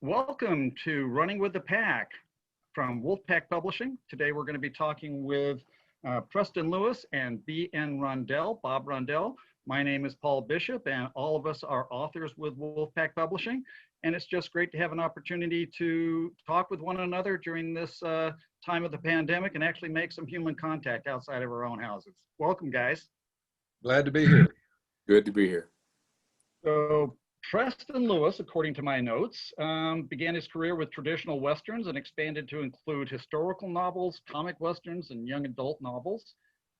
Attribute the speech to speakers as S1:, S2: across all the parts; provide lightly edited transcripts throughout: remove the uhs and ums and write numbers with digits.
S1: Welcome to Running with the Pack from Wolfpack Publishing. Today we're going to be talking with Preston Lewis and B.N. Rundell, Bob Rundell. My name is Paul Bishop, and all of us are authors with Wolfpack Publishing. And it's just great to have an opportunity to talk with one another during this time of the pandemic and actually make some human contact outside of our own houses. Welcome, guys.
S2: Glad to be here.
S3: Good to be here.
S1: So Preston Lewis, according to my notes, began his career with traditional Westerns and expanded to include historical novels, comic Westerns, and young adult novels.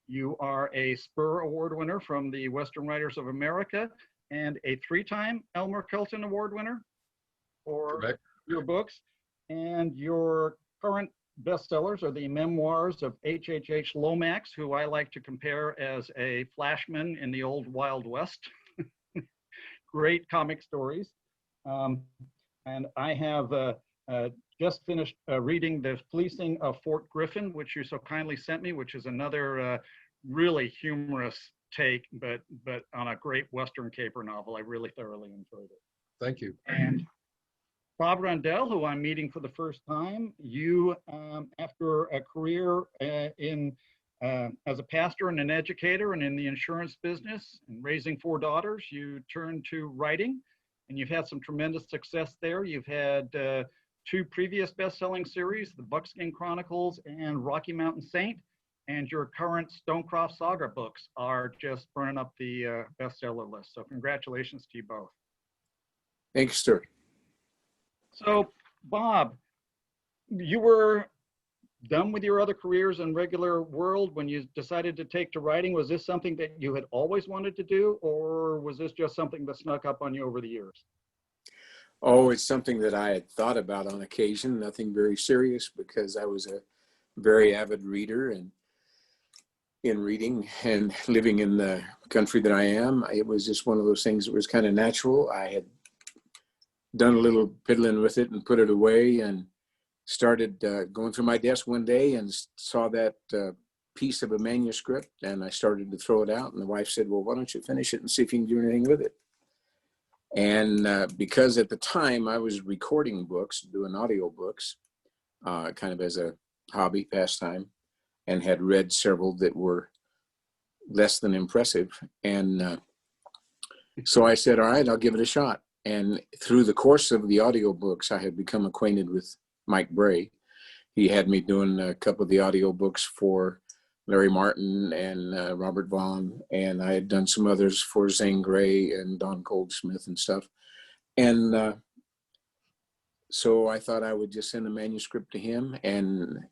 S1: You are a Spur Award winner from the Western Writers of America and a three-time Elmer Kelton Award winner for
S2: Correct.
S1: Your books. And your current bestsellers are the memoirs of H.H.H. Lomax, who I like to compare as a flashman in the old Wild West. Great comic stories. And I have just finished reading The Fleecing of Fort Griffin, which you so kindly sent me, which is another really humorous take, but on a great Western caper novel. I really thoroughly enjoyed it.
S2: Thank you.
S1: And Bob Rundell, who I'm meeting for the first time, you, after a career as a pastor and an educator and in the insurance business and raising four daughters, you turned to writing, and you've had some tremendous success there. You've had two previous best-selling series, The Buckskin Chronicles and Rocky Mountain Saint, and your current Stonecroft Saga books are just burning up the bestseller list. So congratulations to you both.
S3: Thanks, sir.
S1: So Bob, you were done with your other careers in regular world when you decided to take to writing. Was this something that you had always wanted to do, or was this just something that snuck up on you over the years?
S3: Oh, it's something that I had thought about on occasion, nothing very serious, because I was a very avid reader, and in reading and living in the country that I am, it was just one of those things that was kind of natural. I had done a little piddling with it and put it away, and started going through my desk one day and saw that piece of a manuscript, and I started to throw it out, and the wife said, well, why don't you finish it and see if you can do anything with it? And because at the time I was recording books, doing audio books, kind of as a hobby pastime, and had read several that were less than impressive. And so I said, all right, I'll give it a shot. And through the course of the audio books, I had become acquainted with Mike Bray. He had me doing a couple of the audio books for Larry Martin and Robert Vaughn, and I had done some others for Zane Grey and Don Goldsmith and stuff. And so I thought I would just send a manuscript to him. And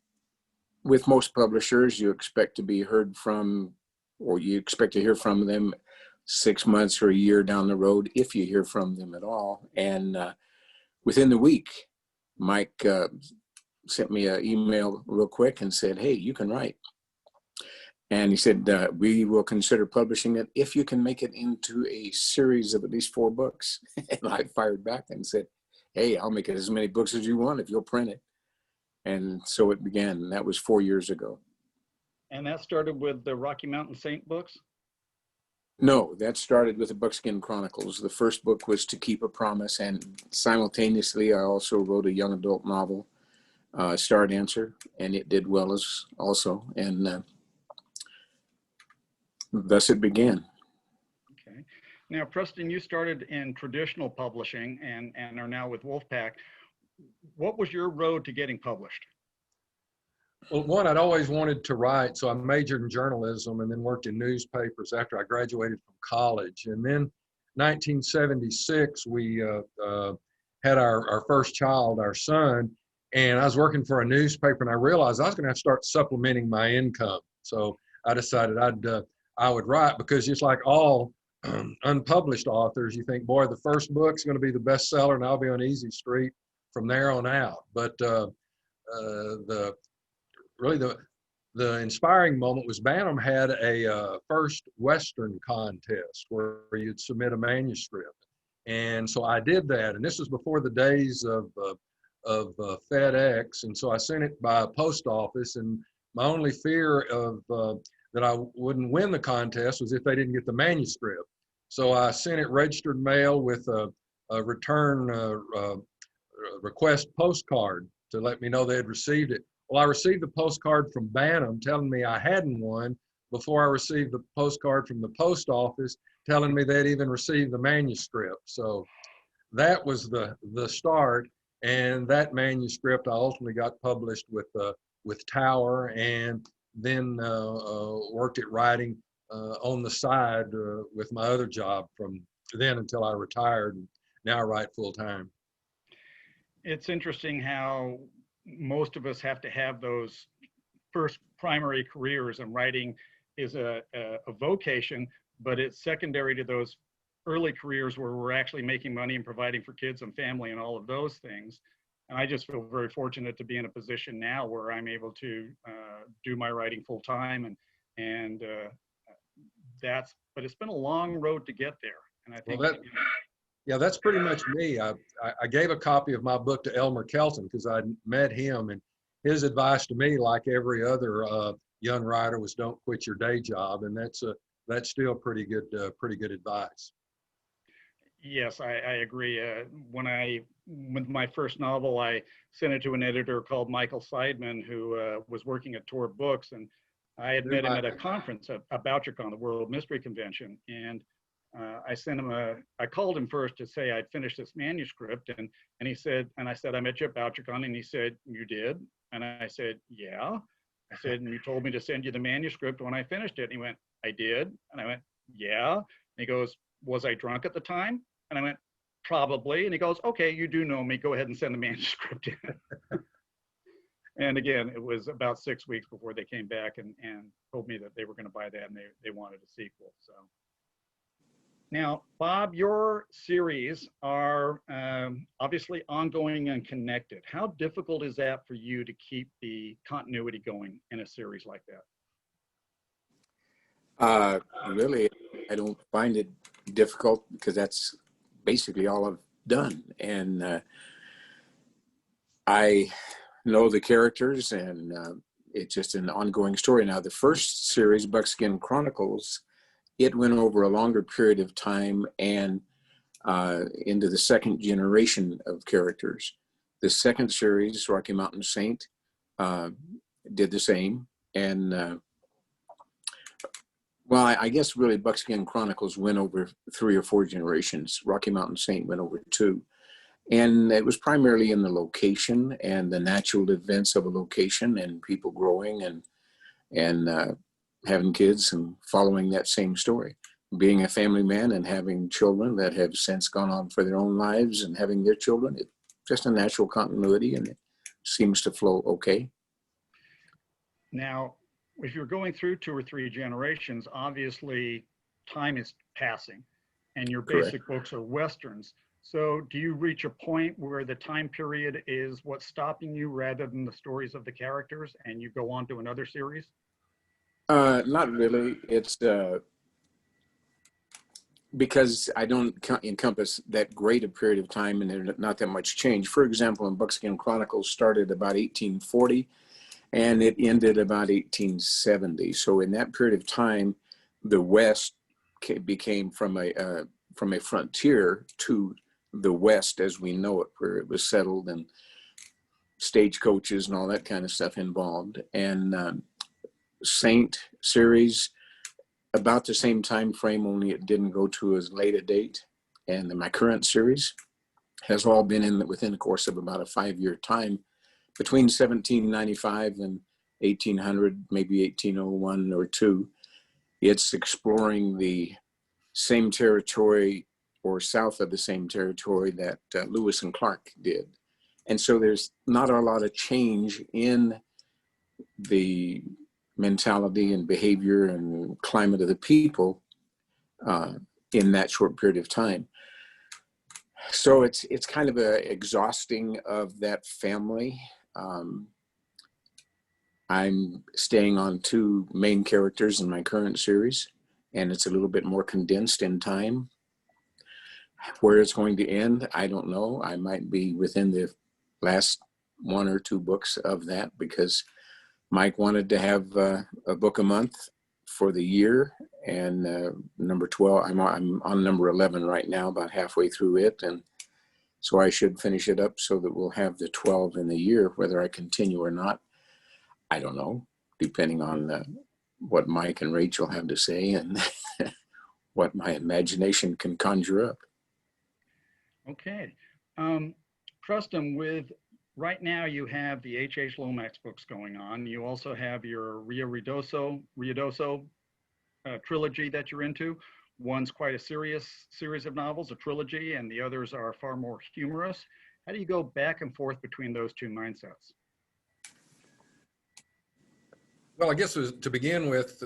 S3: with most publishers, you expect to be heard from, or you expect to hear from them 6 months or a year down the road, if you hear from them at all. And within the week, Mike sent me an email real quick and said, hey, you can write. And he said, we will consider publishing it if you can make it into a series of at least 4 books. And I fired back and said, hey, I'll make it as many books as you want if you'll print it. And so it began, and that was 4 years ago.
S1: And that started with the Rocky Mountain Saint books?
S3: No, that started with the Buckskin Chronicles. The first book was To Keep a Promise, and simultaneously I also wrote a young adult novel, Star Dancer, and it did well as also, and thus it began.
S1: Okay. Now, Preston, you started in traditional publishing and are now with Wolfpack. What was your road to getting published?
S2: Well, one, I'd always wanted to write, so I majored in journalism and then worked in newspapers after I graduated from college. And then 1976, we had our first child, our son, and I was working for a newspaper, and I realized I was going to have to start supplementing my income. So I decided I would write, because just like all unpublished authors, you think, boy, the first book's going to be the bestseller, and I'll be on easy street from there on out. But the inspiring moment was Bantam had a first Western contest where you'd submit a manuscript. And so I did that. And this was before the days of FedEx. And so I sent it by post office. And my only fear of that I wouldn't win the contest was if they didn't get the manuscript. So I sent it registered mail with a return request postcard to let me know they had received it. Well, I received a postcard from Bantam telling me I hadn't won before I received the postcard from the post office telling me they'd even received the manuscript. So that was the start, and that manuscript I ultimately got published with Tower, and then worked at writing on the side with my other job from then until I retired. And now I write full time.
S1: It's interesting how most of us have to have those first primary careers, and writing is a vocation, but it's secondary to those early careers where we're actually making money and providing for kids and family and all of those things. And I just feel very fortunate to be in a position now where I'm able to do my writing full time, and but it's been a long road to get there. And I think,
S2: well, yeah, that's pretty much me. I gave a copy of my book to Elmer Kelton because I met him, and his advice to me, like every other young writer, was don't quit your day job, and that's still pretty good advice.
S1: Yes, I agree. With my first novel, I sent it to an editor called Michael Seidman, who was working at Tor Books, and I had met him at a conference at BoucherCon, the World Mystery Convention, and I sent him I called him first to say I'd finished this manuscript, and he said, and I said, I met you at BoucherCon, and he said, you did? And I said, yeah. I said, and you told me to send you the manuscript when I finished it. And he went, I did. And I went, yeah. And he goes, was I drunk at the time? And I went, probably. And he goes, okay, you do know me. Go ahead and send the manuscript in. And again, it was about 6 weeks before they came back and told me that they were going to buy that, and they wanted a sequel. So now, Bob, your series are obviously ongoing and connected. How difficult is that for you to keep the continuity going in a series like that?
S3: Really, I don't find it difficult because that's basically all I've done. And I know the characters, and it's just an ongoing story. Now, the first series, Buckskin Chronicles, it went over a longer period of time and into the second generation of characters. The second series, Rocky Mountain Saint, did the same. And well, I guess really Buckskin Chronicles went over 3 or 4 generations. Rocky Mountain Saint went over 2. And it was primarily in the location and the natural events of a location and people growing and having kids and following that same story. Being a family man and having children that have since gone on for their own lives and having their children, it's just a natural continuity, and it seems to flow okay.
S1: Now, if you're going through 2 or 3 generations, obviously time is passing, and your basic
S3: Correct.
S1: books are Westerns. So do you reach a point where the time period is what's stopping you rather than the stories of the characters, and you go on to another series?
S3: Not really. It's because I don't encompass that great a period of time, and there's not that much change. For example, in Buckskin Chronicles started about 1840, and it ended about 1870. So in that period of time, the West became from a frontier to the West as we know it, where it was settled and stagecoaches and all that kind of stuff involved. And Saint series, about the same time frame, only it didn't go to as late a date. And my current series has all been within the course of about a 5-year time, between 1795 and 1800, maybe 1801 or 2. It's exploring the same territory or south of the same territory that Lewis and Clark did. And so there's not a lot of change in the mentality and behavior and climate of the people in that short period of time. So it's kind of a exhausting of that family. I'm staying on 2 main characters in my current series, and it's a little bit more condensed in time. Where it's going to end, I don't know. I might be within the last 1 or 2 books of that, because Mike wanted to have a book a month for the year, and number 12, I'm on number 11 right now, about halfway through it, and So I should finish it up so that we'll have the 12 in the year. Whether I continue or not, I don't know, depending on what Mike and Rachel have to say and what my imagination can conjure up.
S1: Okay. Preston, with right now you have the H.H. Lomax books going on. You also have your Rio Ruidoso trilogy that you're into. One's quite a serious series of novels, a trilogy, and the others are far more humorous. How do you go back and forth between those two mindsets?
S2: Well, I guess to begin with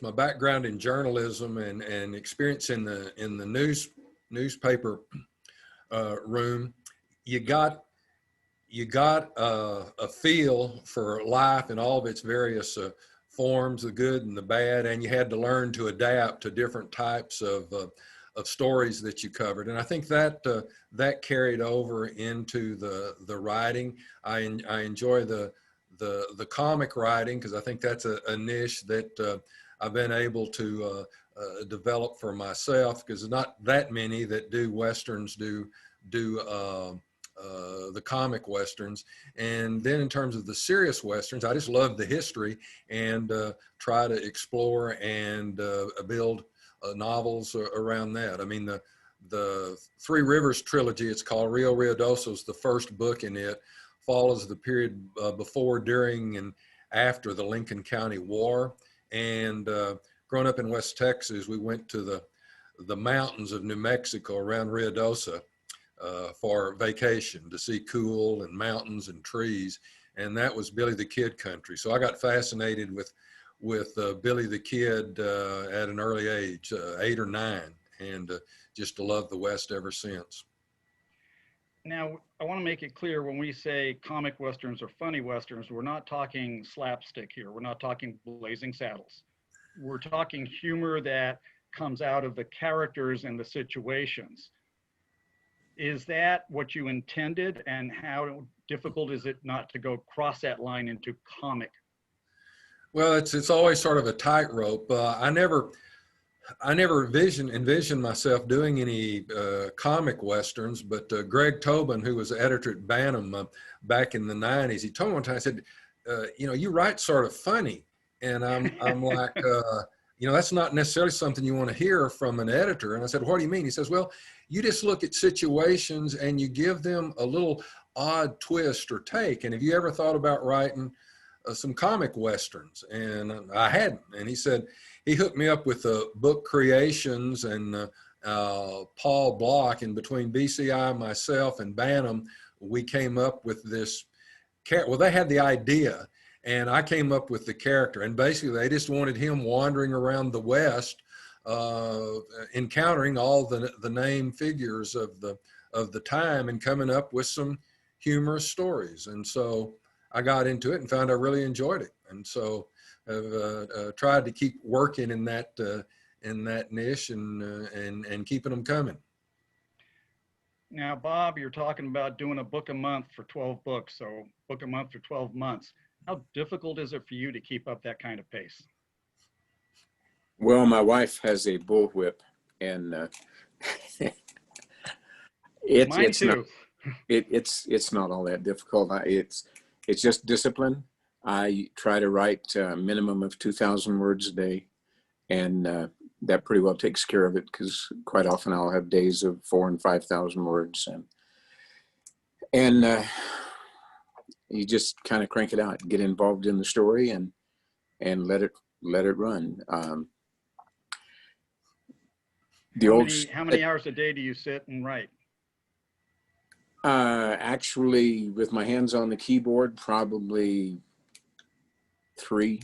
S2: my background in journalism and experience in the newspaper room, you got a feel for life in all of its various forms, the good and the bad, and you had to learn to adapt to different types of stories that you covered. And I think that that carried over into the writing. I enjoy the comic writing because I think that's a niche that I've been able to develop for myself, because there's not that many that do Westerns, do the comic Westerns. And then in terms of the serious Westerns, I just love the history and try to explore and build novels around that. I mean, the Three Rivers trilogy, it's called, Rio Ruidoso is the first book in it, follows the period before, during, and after the Lincoln County War. And growing up in West Texas, we went to the mountains of New Mexico around Ruidoso for vacation to see cool and mountains and trees. And that was Billy the Kid country. So I got fascinated with Billy the Kid at an early age, 8 or 9, and just love the West ever since.
S1: Now, I want to make it clear, when we say comic Westerns or funny Westerns, we're not talking slapstick here. We're not talking Blazing Saddles. We're talking humor that comes out of the characters and the situations. Is that what you intended, and how difficult is it not to go cross that line into comic?
S2: Well, it's always sort of a tightrope. I never envisioned myself doing any comic Westerns, but Greg Tobin, who was editor at Bantam back in the 90s, he told me one time, I said, you write sort of funny. And I'm like, that's not necessarily something you want to hear from an editor. And I said, what do you mean? He says, well, you just look at situations and you give them a little odd twist or take. And have you ever thought about writing some comic Westerns? And I hadn't. And he said, he hooked me up with Book Creations and Paul Block, and between BCI, myself, and Bantam, we came up with this. Well, they had the idea, and I came up with the character. And basically, they just wanted him wandering around the West, encountering all the name figures of the time, and coming up with some humorous stories. And so I got into it and found I really enjoyed it. And so I've tried to keep working in that niche and keeping them coming.
S1: Now, Bob, you're talking about doing a book a month for 12 books, so book a month for 12 months. How difficult is it for you to keep up that kind of pace?
S3: Well, my wife has a bullwhip, and it's not all that difficult. It's just discipline. I try to write a minimum of 2,000 words a day, and that pretty well takes care of it, because quite often I'll have days of 4,000 and 5,000 words, and you just kind of crank it out, get involved in the story, and let it run.
S1: How many hours a day do you sit and write?
S3: Actually, with my hands on the keyboard, probably 3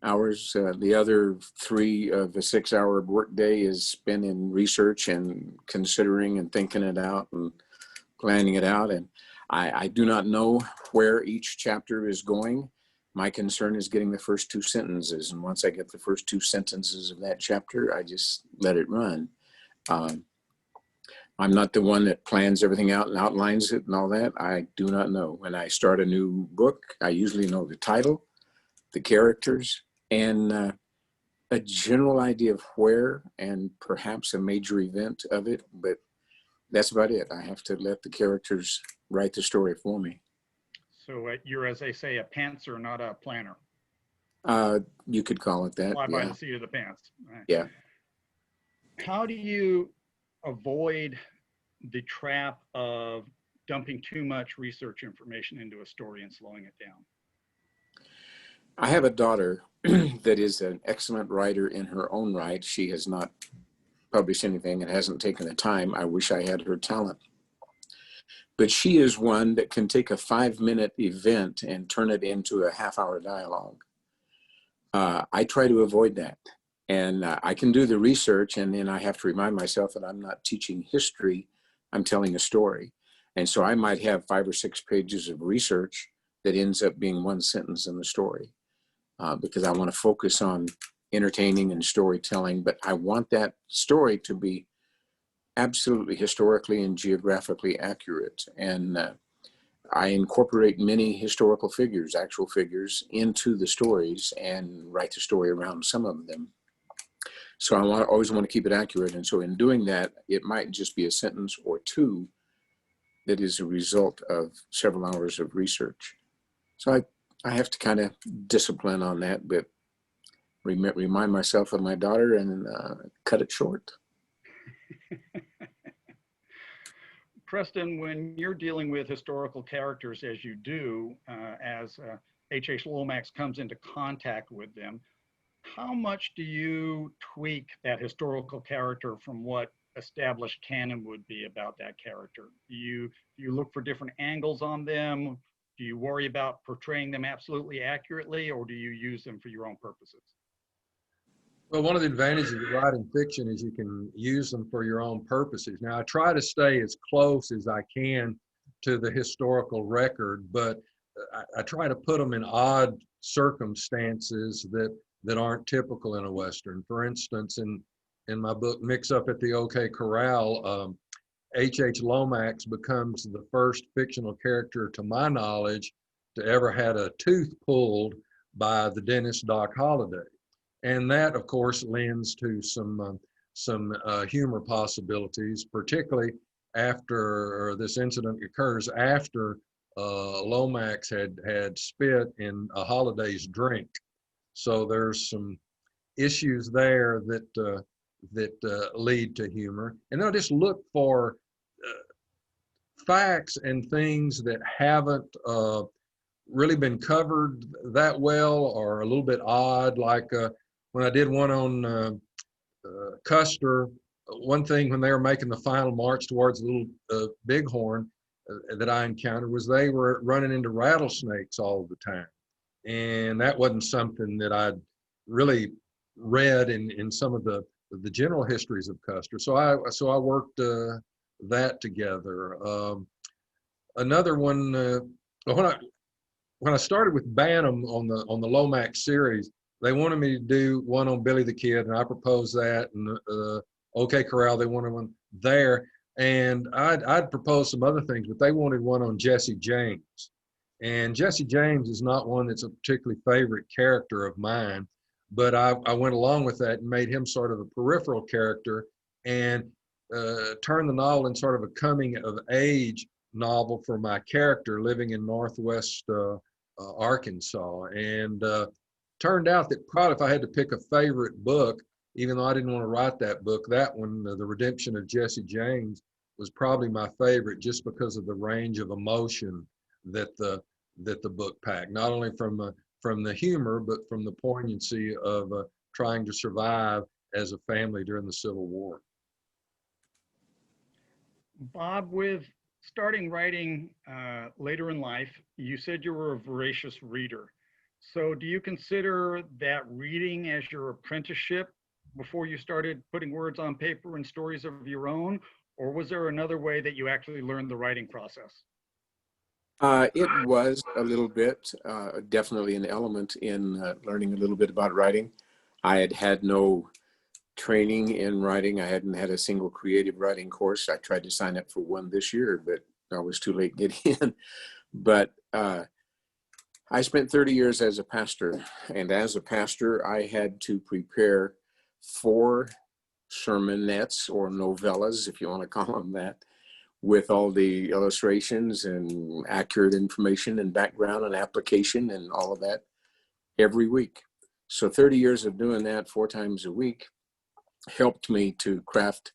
S3: hours. The other 3 of a 6-hour workday is spent in research and considering and thinking it out and planning it out. And I do not know where each chapter is going. My concern is getting the first 2 sentences. And once I get the first 2 sentences of that chapter, I just let it run. I'm not the one that plans everything out and outlines it and all that. I do not know. When I start a new book, I usually know the title, the characters, and a general idea of where and perhaps a major event of it. But that's about it. I have to let the characters write the story for me.
S1: So you're, as they say, a pantser, not a planner.
S3: You could call it that.
S1: Fly by
S3: Yeah.
S1: the seat of the pants. Right.
S3: Yeah.
S1: How do you avoid the trap of dumping too much research information into a story and slowing it down?
S3: I have a daughter that is an excellent writer in her own right. She has not published anything and hasn't taken the time. I wish I had her talent. But she is one that can take a 5-minute event and turn it into a half-hour dialogue. I try to avoid that. And I can do the research, and then I have to remind myself that I'm not teaching history, I'm telling a story. And so I might have 5 or 6 pages of research that ends up being 1 sentence in the story, because I want to focus on entertaining and storytelling, but I want that story to be absolutely historically and geographically accurate. And I incorporate many historical figures, actual figures, into the stories and write the story around some of them. So I always want to keep it accurate. And so in doing that, it might just be a sentence or 2 that is a result of several hours of research. So I have to kind of discipline on that, but remind myself of my daughter and cut it short.
S1: Preston, when you're dealing with historical characters as you do, as H.H. Lomax comes into contact with them, how much do you tweak that historical character from what established canon would be about that character? Do you look for different angles on them? Do you worry about portraying them absolutely accurately, or do you use them for your own purposes?
S2: Well, one of the advantages of writing fiction is you can use them for your own purposes. Now, I try to stay as close as I can to the historical record, but I try to put them in odd circumstances that aren't typical in a Western. For instance, in my book, Mix Up at the OK Corral, H.H. Lomax becomes the first fictional character, to my knowledge, to ever had a tooth pulled by the dentist Doc Holliday. And that, of course, lends to some humor possibilities, particularly after this incident occurs after Lomax had spit in a Holliday's drink. So there's some issues there that lead to humor. And they'll just look for facts and things that haven't really been covered that well, or a little bit odd, like when I did one on Custer, one thing when they were making the final march towards the little bighorn that I encountered was they were running into rattlesnakes all the time. And that wasn't something that I'd really read in some of the general histories of Custer. So I worked that together. Another one, when I started with Bantam on the Lomax series, they wanted me to do one on Billy the Kid, and I proposed that. And OK Corral, they wanted one there, and I'd proposed some other things, but they wanted one on Jesse James. And Jesse James is not one that's a particularly favorite character of mine, but I went along with that and made him sort of a peripheral character, and turned the novel in sort of a coming of age novel for my character living in Northwest Arkansas. And turned out that probably if I had to pick a favorite book, even though I didn't want to write that book, that one, The Redemption of Jesse James, was probably my favorite, just because of the range of emotion that the book packed, not only from the humor, but from the poignancy of trying to survive as a family during the Civil War.
S1: Bob, with starting writing later in life, you said you were a voracious reader. So do you consider that reading as your apprenticeship before you started putting words on paper and stories of your own? Or was there another way that you actually learned the writing process?
S3: It was a little bit, definitely an element in learning a little bit about writing. I had no training in writing. I hadn't had a single creative writing course. I tried to sign up for one this year, but I was too late getting in. But I spent 30 years as a pastor, and as a pastor, I had to prepare 4 sermonettes or novellas, if you want to call them that, with all the illustrations and accurate information and background and application and all of that every week. So 30 years of doing that 4 times a week helped me to craft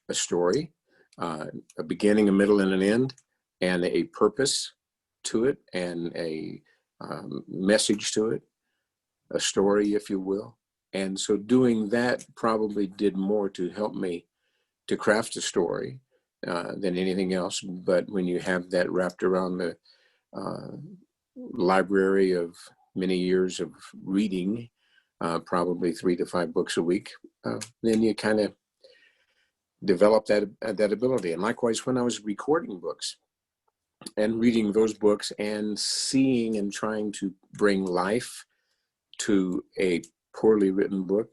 S3: a story, a beginning, a middle, and an end, and a purpose to it, and a message to it, a story, if you will. And so doing that probably did more to help me to craft a story than anything else. But when you have that wrapped around the library of many years of reading, probably 3 to 5 books a week, then you kind of develop that ability. And likewise, when I was recording books and reading those books and seeing and trying to bring life to a poorly written book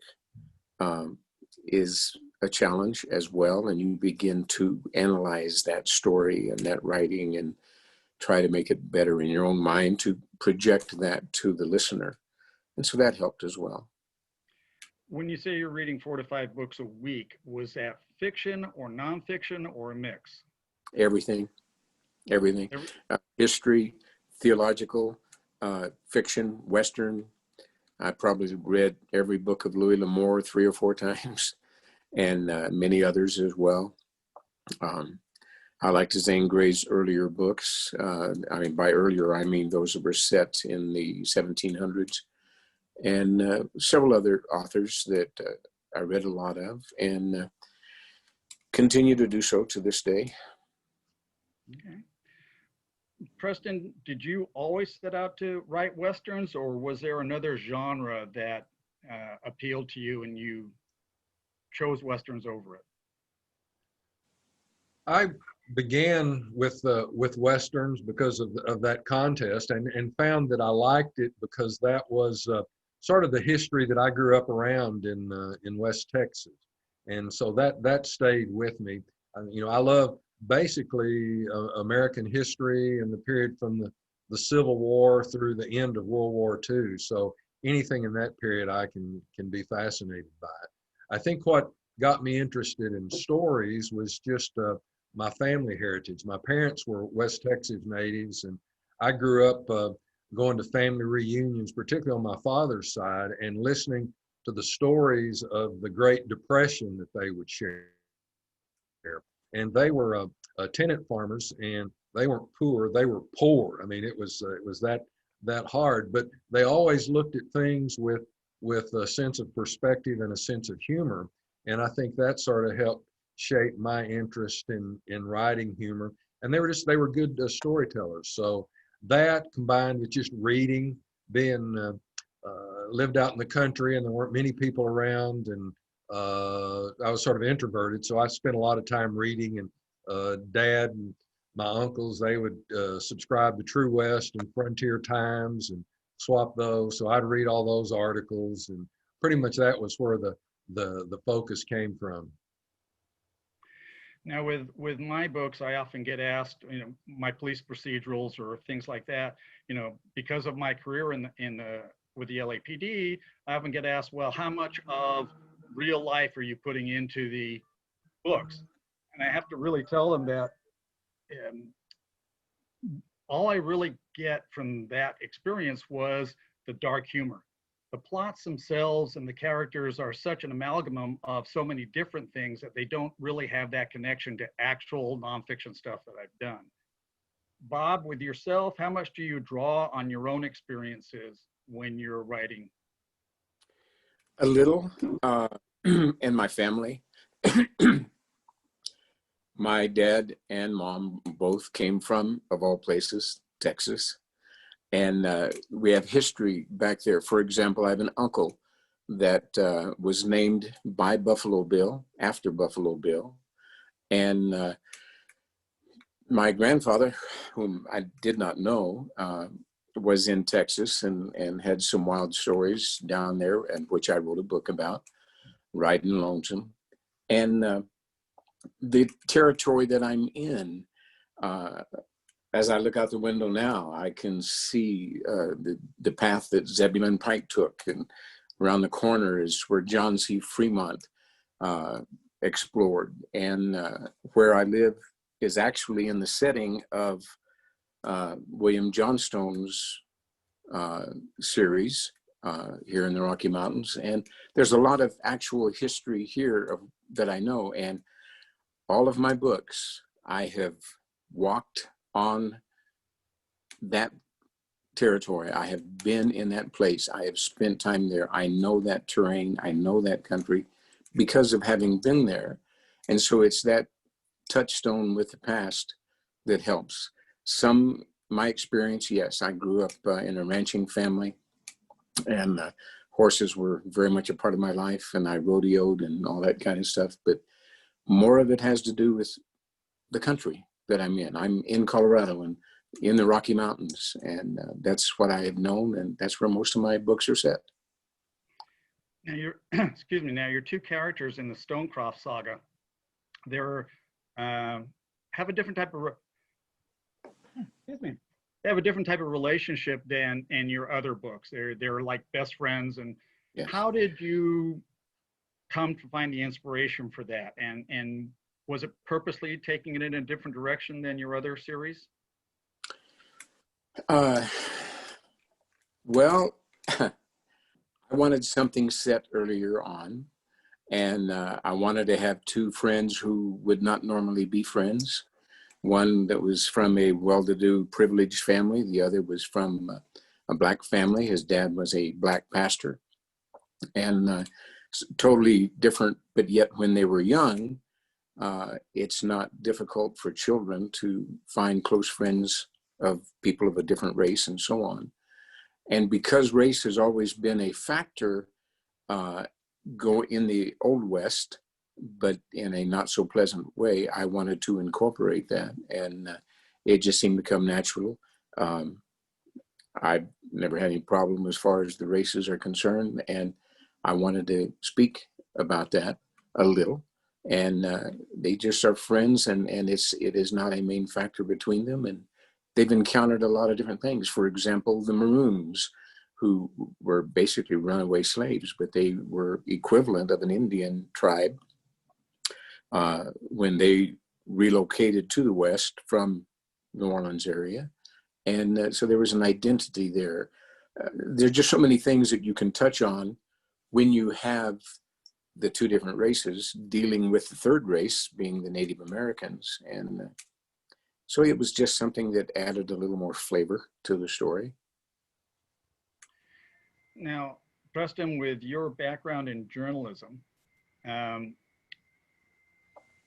S3: is a challenge as well. And you begin to analyze that story and that writing and try to make it better in your own mind to project that to the listener. And so that helped as well.
S1: When you say you're reading 4 to 5 books a week, was that fiction or nonfiction or a mix?
S3: Everything. History, theological, fiction, Western. I probably read every book of Louis L'Amour 3 or 4 times, and many others as well. I liked Zane Grey's earlier books. I mean, by earlier, I mean those that were set in the 1700s, and several other authors that I read a lot of, and continue to do so to this day.
S1: Okay. Preston, did you always set out to write Westerns, or was there another genre that appealed to you and you chose Westerns over it?
S2: I began with Westerns because of that contest, and found that I liked it because that was sort of the history that I grew up around in West Texas. And so that stayed with me. You know, I love basically American history and the period from the Civil War through the end of World War II. So anything in that period I can be fascinated by it. I think what got me interested in stories was just my family heritage. My parents were West Texas natives, and I grew up going to family reunions, particularly on my father's side, and listening to the stories of the Great Depression that they would share. And they were tenant farmers, and they weren't poor, they were poor. I mean, it was that hard, but they always looked at things with a sense of perspective and a sense of humor. And I think that sort of helped shape my interest in writing humor. And they were good storytellers. So that, combined with just reading, being lived out in the country and there weren't many people around, and I was sort of introverted, so I spent a lot of time reading. And Dad and my uncles, they would subscribe to True West and Frontier Times and swap those. So I'd read all those articles, and pretty much that was where the focus came from.
S1: Now, with my books, I often get asked, you know, my police procedurals or things like that, you know, because of my career with the LAPD, I often get asked, well, how much of real life are you putting into the books? And I have to really tell them that all I really get from that experience was the dark humor. The plots themselves and the characters are such an amalgam of so many different things that they don't really have that connection to actual nonfiction stuff that I've done. Bob, with yourself, how much do you draw on your own experiences when you're writing?
S3: A little, and my family. My dad and mom both came from, of all places, Texas. And we have history back there. For example, I have an uncle that was named by Buffalo Bill, after Buffalo Bill. And my grandfather, whom I did not know, was in Texas and had some wild stories down there, and which I wrote a book about, Riding Lonesome. And the territory that I'm in, as I look out the window now, I can see the path that Zebulon Pike took, and around the corner is where John C. Fremont explored. And where I live is actually in the setting of William Johnstone's series here in the Rocky Mountains. And there's a lot of actual history here that I know. And all of my books, I have walked on that territory. I have been in that place. I have spent time there. I know that terrain. I know that country because of having been there. And so it's that touchstone with the past that helps. My experience, yes, I grew up in a ranching family, and horses were very much a part of my life, and I rodeoed and all that kind of stuff. But more of it has to do with the country that I'm in. I'm in Colorado and in the Rocky Mountains, and that's what I have known, and that's where most of my books are set.
S1: Now excuse me, now your two characters in the Stonecroft saga, they're have a different type of excuse me. They have a different type of relationship than in your other books. They're like best friends. And
S3: Yes.
S1: how did you come to find the inspiration for that? And was it purposely taking it in a different direction than your other series?
S3: Well, I wanted something set earlier on, and I wanted to have two friends who would not normally be friends. One that was from a well-to-do, privileged family. The other was from a Black family. His dad was a Black pastor, and totally different. But yet, when they were young, it's not difficult for children to find close friends of people of a different race and so on. And because race has always been a factor go in the Old West, but in a not so pleasant way, I wanted to incorporate that, and it just seemed to come natural. I've never had any problem as far as the races are concerned, and I wanted to speak about that a little. And they just are friends, and it is not a main factor between them, and they've encountered a lot of different things. For example, the Maroons, who were basically runaway slaves, but they were equivalent of an Indian tribe when they relocated to the West from New Orleans area. And so there was an identity there. There are just so many things that you can touch on when you have the two different races dealing with the third race being the Native Americans. And so it was just something that added a little more flavor to the story.
S1: Now, Preston, with your background in journalism,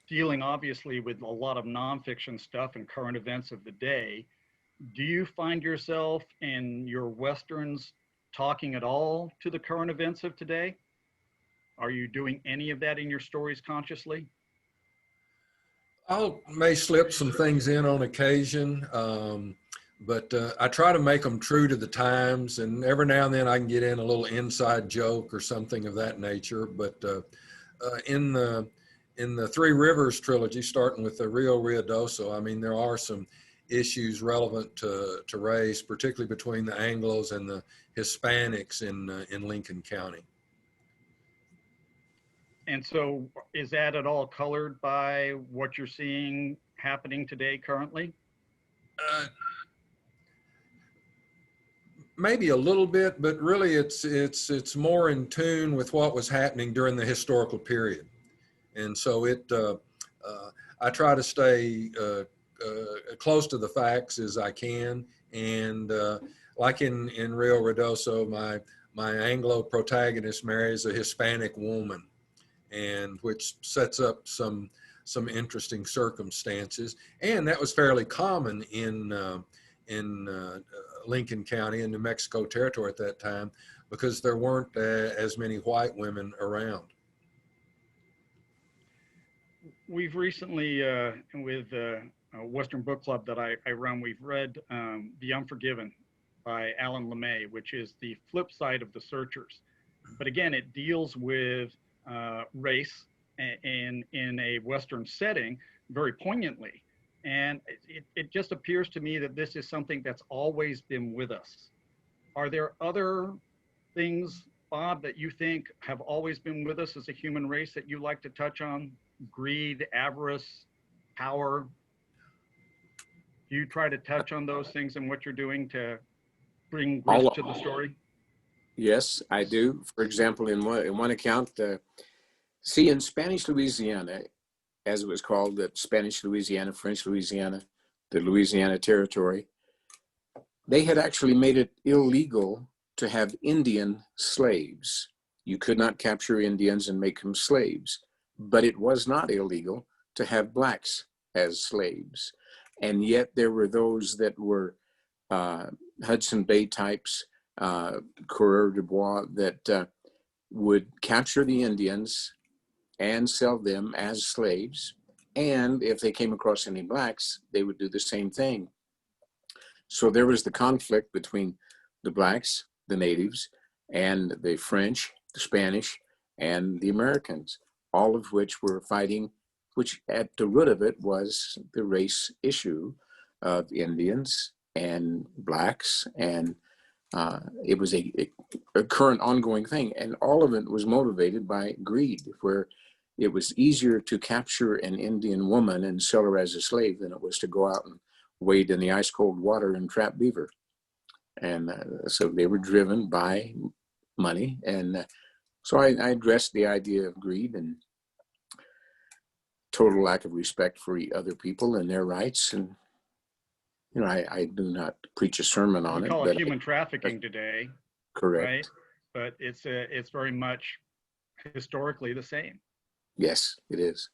S1: dealing obviously with a lot of nonfiction stuff and current events of the day, do you find yourself in your Westerns talking at all to the current events of today? Are you doing any of that in your stories consciously?
S2: I may slip some things in on occasion, but I try to make them true to the times, and every now and then I can get in a little inside joke or something of that nature. But in the Three Rivers trilogy, starting with the Rio Ruidoso, I mean, there are some issues relevant to race, particularly between the Anglos and the Hispanics in Lincoln County.
S1: And so is that at all colored by what you're seeing happening today currently?
S2: Maybe a little bit, but really it's more in tune with what was happening during the historical period. And so I try to stay close to the facts as I can. And like in Rio Ruidoso, my Anglo protagonist marries a Hispanic woman, and which sets up some interesting circumstances. And that was fairly common in Lincoln County in New Mexico Territory at that time, because there weren't as many white women around.
S1: We've recently, with Western Book Club that I run, we've read The Unforgiven by Alan LeMay, which is the flip side of The Searchers. But again, it deals with race in a Western setting very poignantly. And it just appears to me that this is something that's always been with us. Are there other things, Bob, that you think have always been with us as a human race that you like to touch on? Greed, avarice, power, Do you try to touch on those things and what you're doing to bring
S3: All,
S1: risk to the story?
S3: yes, I do. For example, in one account, see, in Spanish Louisiana, as it was called, the Spanish Louisiana, French Louisiana, the Louisiana Territory, they had actually made it illegal to have Indian slaves. You could not capture Indians and make them slaves, but it was not illegal to have blacks as slaves. And yet there were those that were Hudson Bay types, coureurs de bois, that would capture the Indians and sell them as slaves. And if they came across any blacks, they would do the same thing. So there was the conflict between the blacks, the natives, and the French, the Spanish, and the Americans, all of which were fighting, which at the root of it was the race issue of Indians and blacks. And it was a current ongoing thing. And all of it was motivated by greed, where it was easier to capture an Indian woman and sell her as a slave than it was to go out and wade in the ice cold water and trap beaver. And so they were driven by money. And so I addressed the idea of greed and total lack of respect for other people and their rights. And, you know, I do not preach a sermon on it.
S1: We call it human trafficking today.
S3: Correct.
S1: Right? But it's very much historically the same.
S3: Yes, it is.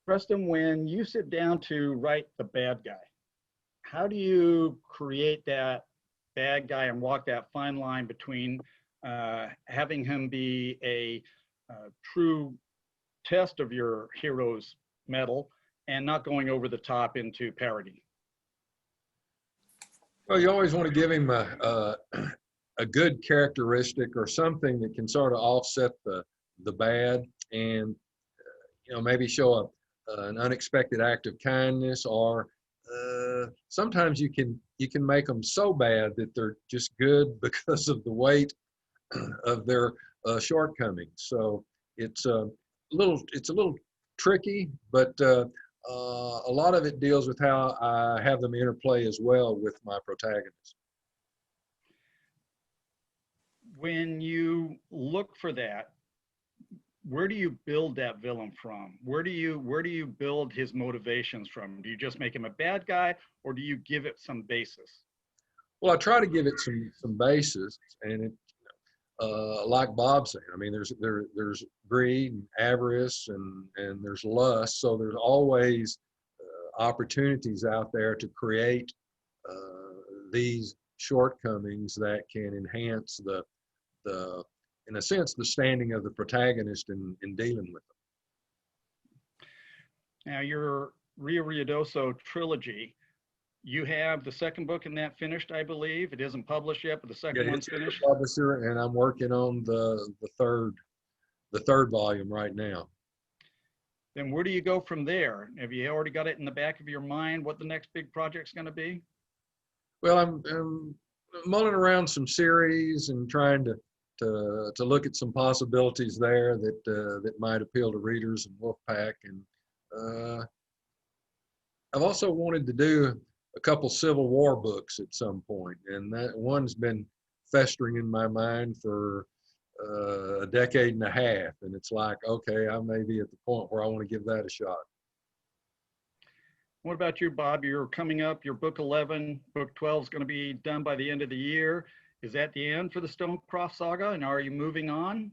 S1: Preston, when you sit down to write the bad guy, how do you create that bad guy and walk that fine line between having him be a true test of your hero's mettle and not going over the top into parody?
S2: Well, you always want to give him a good characteristic or something that can sort of offset the bad, and you know, maybe show an unexpected act of kindness, or sometimes you can make them so bad that they're just good because of the weight of their shortcomings. So it's a little tricky, but a lot of it deals with how I have them interplay as well with my protagonists.
S1: When you look for that, where do you build that villain from? Where do you build his motivations from? Do you just make him a bad guy, or do you give it some basis?
S2: Well, I try to give it some basis, and it, like Bob said, I mean, there's greed and avarice and there's lust, so there's always opportunities out there to create these shortcomings that can enhance the in a sense, the standing of the protagonist in dealing with them.
S1: Now, your Rio Ruidoso trilogy, you have the second book in that finished, I believe. It isn't published yet, but the second one's finished.
S2: Publisher, and I'm working on the third volume right now.
S1: Then where do you go from there? Have you already got it in the back of your mind what the next big project's going to be?
S2: Well, I'm mulling around some series and trying to look at some possibilities there that might appeal to readers and Wolfpack. And I've also wanted to do a couple Civil War books at some point, and that one's been festering in my mind for a decade and a half, and it's like, okay, I may be at the point where I want to give that a shot.
S1: What about you, Bob? You're coming up, your book 11, book 12 is going to be done by the end of the year. Is that the end for the Stonecroft saga, and are you moving on?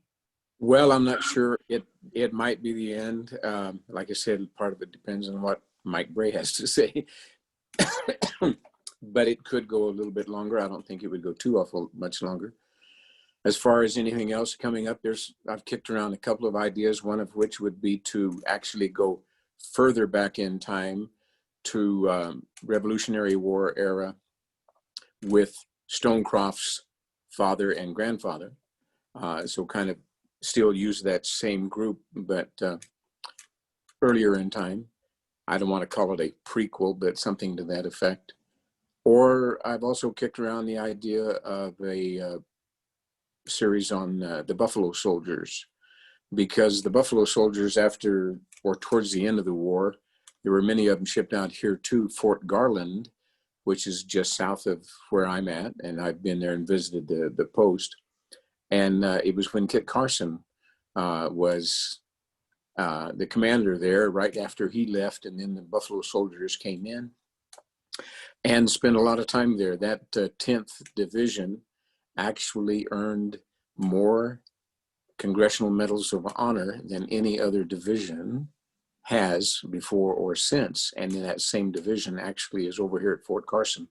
S3: Well, I'm not sure. It might be the end. Like I said, part of it depends on what Mike Bray has to say. But it could go a little bit longer. I don't think it would go too awful much longer. As far as anything else coming up, I've kicked around a couple of ideas, one of which would be to actually go further back in time to Revolutionary War era with Stonecroft's father and grandfather. So kind of still use that same group, but earlier in time. I don't want to call it a prequel, but something to that effect. Or I've also kicked around the idea of a series on the Buffalo Soldiers, because the Buffalo Soldiers, after or towards the end of the war, there were many of them shipped out here to Fort Garland, which is just south of where I'm at. And I've been there and visited the post. And it was when Kit Carson was the commander there right after he left, and then the Buffalo Soldiers came in and spent a lot of time there. That 10th Division actually earned more Congressional Medals of Honor than any other division has before or since. And in that same division actually is over here at Fort Carson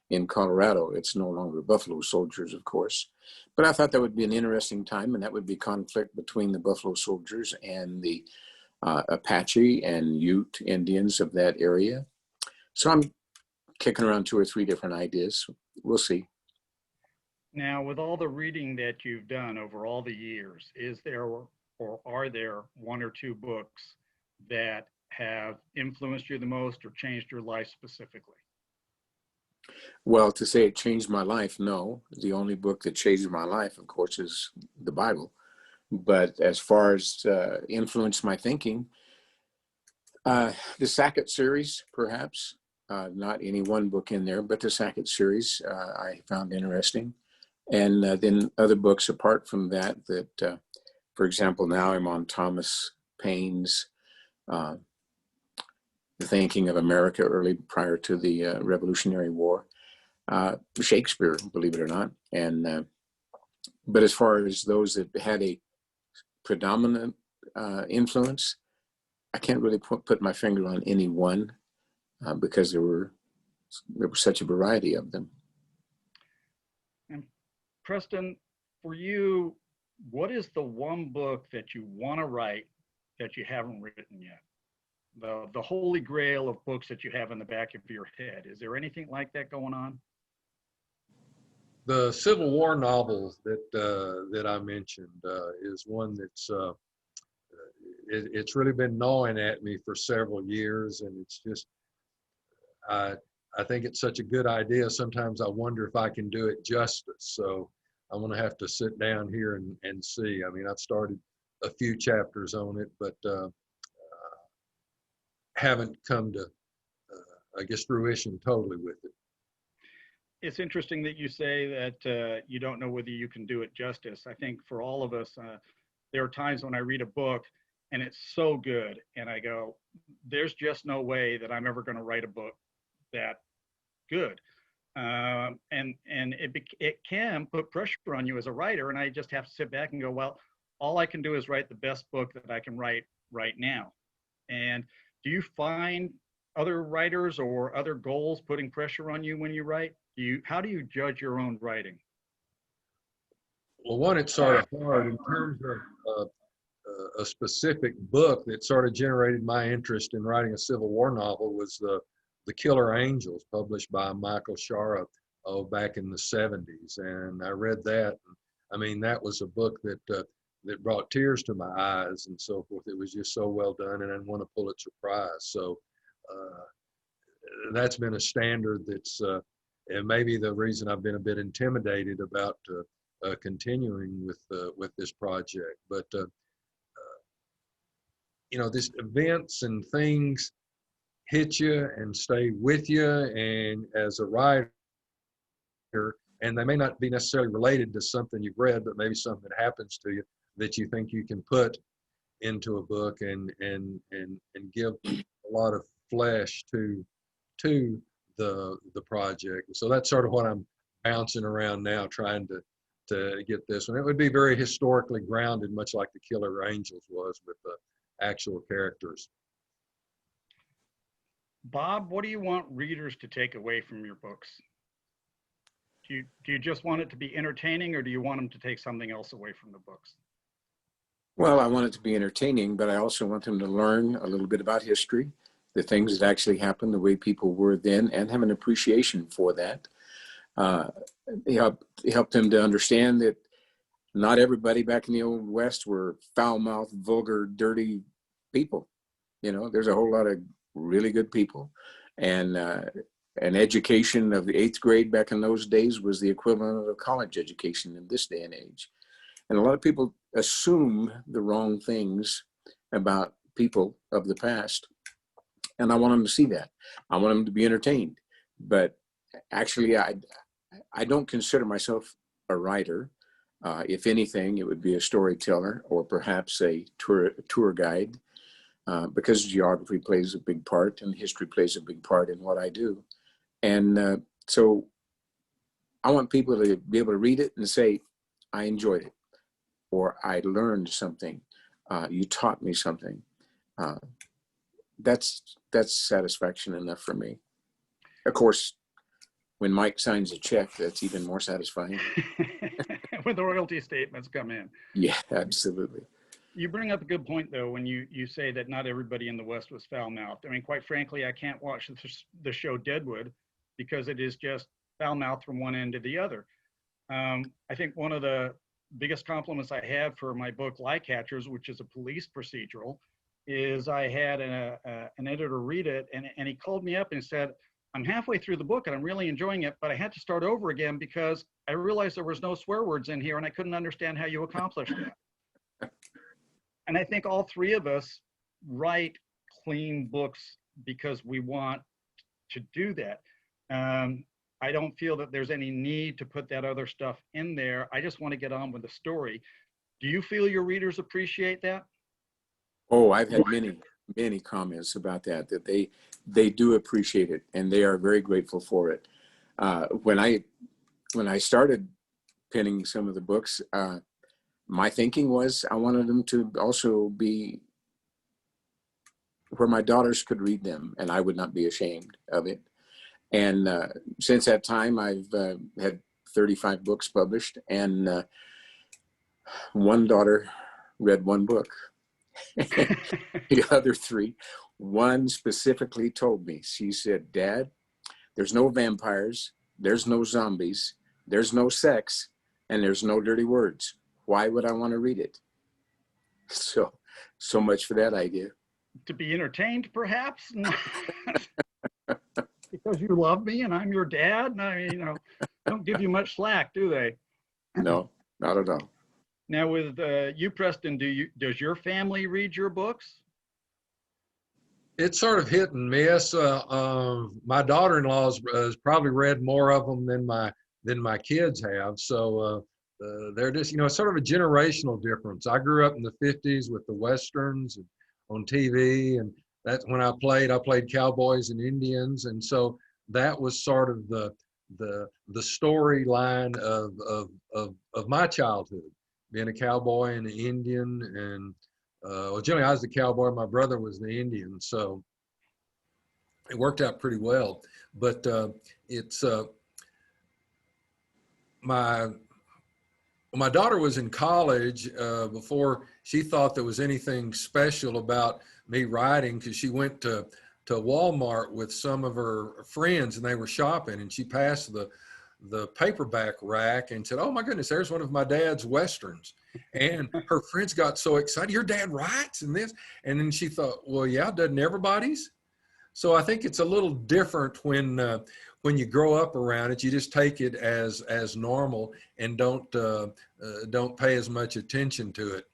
S3: in Colorado. It's no longer Buffalo Soldiers, of course. But I thought that would be an interesting time, and that would be conflict between the Buffalo Soldiers and the Apache and Ute Indians of that area. So I'm kicking around 2 or 3 different ideas. We'll see.
S1: Now, with all the reading that you've done over all the years, is there or are there 1 or 2 books that have influenced you the most or changed your life specifically?
S3: Well, to say it changed my life, no. The only book that changed my life, of course, is the Bible. But as far as influenced my thinking, the Sackett series, perhaps. Not any one book in there, but the Sackett series I found interesting. And then other books apart from that, for example, now I'm on Thomas Paine's The Thinking of America prior to the Revolutionary War. Shakespeare, believe it or not. And but as far as those that had a predominant influence, I can't really put my finger on any one because there was such a variety of them.
S1: And Preston, for you, what is the one book that you want to write that you haven't written yet? The Holy Grail of books that you have in the back of your head. Is there anything like that going on?
S2: The Civil War novel that I mentioned is one that's it's really been gnawing at me for several years, and it's just I think it's such a good idea. Sometimes I wonder if I can do it justice. So I'm going to have to sit down here and see. I mean, I've started a few chapters on it, but haven't come to I guess fruition totally with it.
S1: It's interesting that you say that you don't know whether you can do it justice. I think for all of us, there are times when I read a book and it's so good and I go, there's just no way that I'm ever going to write a book that good. And it can put pressure on you as a writer, and I just have to sit back and go, well, all I can do is write the best book that I can write right now. And do you find other writers or other goals putting pressure on you when you write? How do you judge your own writing?
S2: Well, one, it's sort of hard in terms of a specific book that sort of generated my interest in writing a Civil War novel was the Killer Angels, published by Michael Shara back in the 70s. And I read that. And, I mean, that was a book that brought tears to my eyes and so forth. It was just so well done, and I won a Pulitzer Prize. So that's been a standard that's and maybe the reason I've been a bit intimidated about continuing with this project. But you know, these events and things hit you and stay with you, and as a writer, and they may not be necessarily related to something you've read, but maybe something that happens to you that you think you can put into a book and give a lot of flesh to the project. So that's sort of what I'm bouncing around now, trying to get this one. It would be very historically grounded, much like the Killer Angels was, with the actual characters.
S1: Bob, what do you want readers to take away from your books? Do you just want it to be entertaining, or do you want them to take something else away from the books?
S3: Well, I want it to be entertaining, but I also want them to learn a little bit about history, the things that actually happened, the way people were then, and have an appreciation for that. Help them to understand that not everybody back in the Old West were foul-mouthed, vulgar, dirty people. You know, there's a whole lot of really good people. And an education of the 8th grade back in those days was the equivalent of a college education in this day and age. And a lot of people assume the wrong things about people of the past. And I want them to see that. I want them to be entertained. But actually, I don't consider myself a writer. If anything, it would be a storyteller or perhaps a tour guide, because geography plays a big part and history plays a big part in what I do. And so I want people to be able to read it and say, I enjoyed it, or I learned something. You taught me something. That's satisfaction enough for me. Of course, when Mike signs a check, that's even more satisfying.
S1: When the royalty statements come in.
S3: Yeah, absolutely.
S1: You bring up a good point, though, when you say that not everybody in the West was foul-mouthed. I mean, quite frankly, I can't watch the show Deadwood because it is just foul-mouthed from one end to the other. I think one of the biggest compliments I have for my book, Lie Catchers, which is a police procedural, is I had an editor read it, and he called me up and said, I'm halfway through the book and I'm really enjoying it, but I had to start over again because I realized there was no swear words in here and I couldn't understand how you accomplished that. And I think all three of us write clean books because we want to do that. I don't feel that there's any need to put that other stuff in there. I just want to get on with the story. Do you feel your readers appreciate that?
S3: Oh, I've had many comments about that they do appreciate it and they are very grateful for it. When I started penning some of the books, my thinking was I wanted them to also be where my daughters could read them and I would not be ashamed of it. And since that time, I've had 35 books published, and one daughter read one book. The other three, one specifically told me, she said, Dad, there's no vampires, there's no zombies, there's no sex, and there's no dirty words. Why would I want to read it? So much for that idea.
S1: To be entertained, perhaps? Because you love me and I'm your dad? I mean, don't give you much slack, do they?
S3: No, not at all.
S1: Now with you, Preston, does your family read your books?
S2: It's sort of hit and miss. My daughter-in-law has probably read more of them than my kids have. So they're just, it's sort of a generational difference. I grew up in the 50s with the Westerns on TV, and that's when I played cowboys and Indians. And so that was sort of the storyline of my childhood, being a cowboy and an Indian. And well, generally I was the cowboy, my brother was the Indian. So it worked out pretty well. But it's my daughter was in college before she thought there was anything special about me writing, because she went to Walmart with some of her friends and they were shopping, and she passed the paperback rack and said, oh my goodness, there's one of my dad's Westerns. And her friends got so excited, your dad writes and this? And then she thought, well, yeah, doesn't everybody's? So I think it's a little different when you grow up around it. You just take it as normal and don't pay as much attention to it.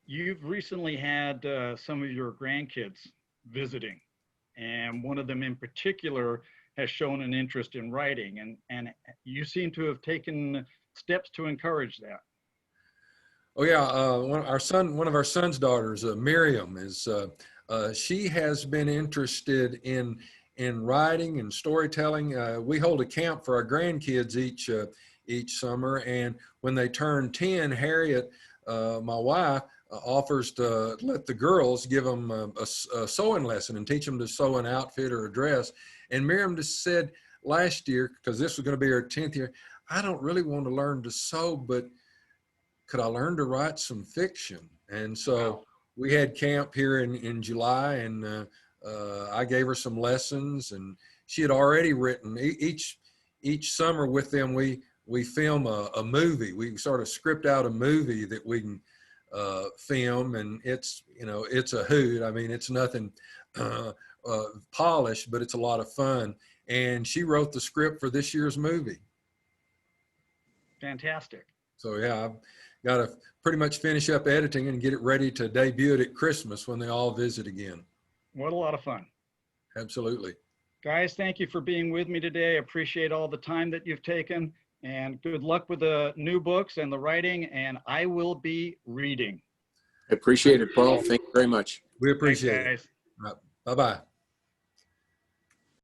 S1: You've recently had some of your grandkids visiting, and one of them in particular has shown an interest in writing, and you seem to have taken steps to encourage that.
S2: Oh yeah, one of our son's daughters, Miriam, she has been interested in writing and storytelling. We hold a camp for our grandkids each summer, and when they turn 10, Harriet, my wife, offers to let the girls give them a sewing lesson and teach them to sew an outfit or a dress. And Miriam just said last year, because this was going to be her 10th year, I don't really want to learn to sew, but could I learn to write some fiction? And so we had camp here in July, and I gave her some lessons, and she had already written each summer with them. We film a movie. We sort of script out a movie that we can film, and it's a hoot. I mean, it's nothing polished, but it's a lot of fun. And she wrote the script for this year's movie.
S1: Fantastic.
S2: So yeah, I've got to pretty much finish up editing and get it ready to debut it at Christmas when they all visit again.
S1: What a lot of fun.
S2: Absolutely.
S1: Guys, thank you for being with me today. I appreciate all the time that you've taken, and good luck with the new books and the writing, and I will be reading.
S3: I appreciate it, Paul. Thank you very much.
S2: We appreciate
S1: Thanks,
S2: it.
S1: guys.
S2: Bye-bye.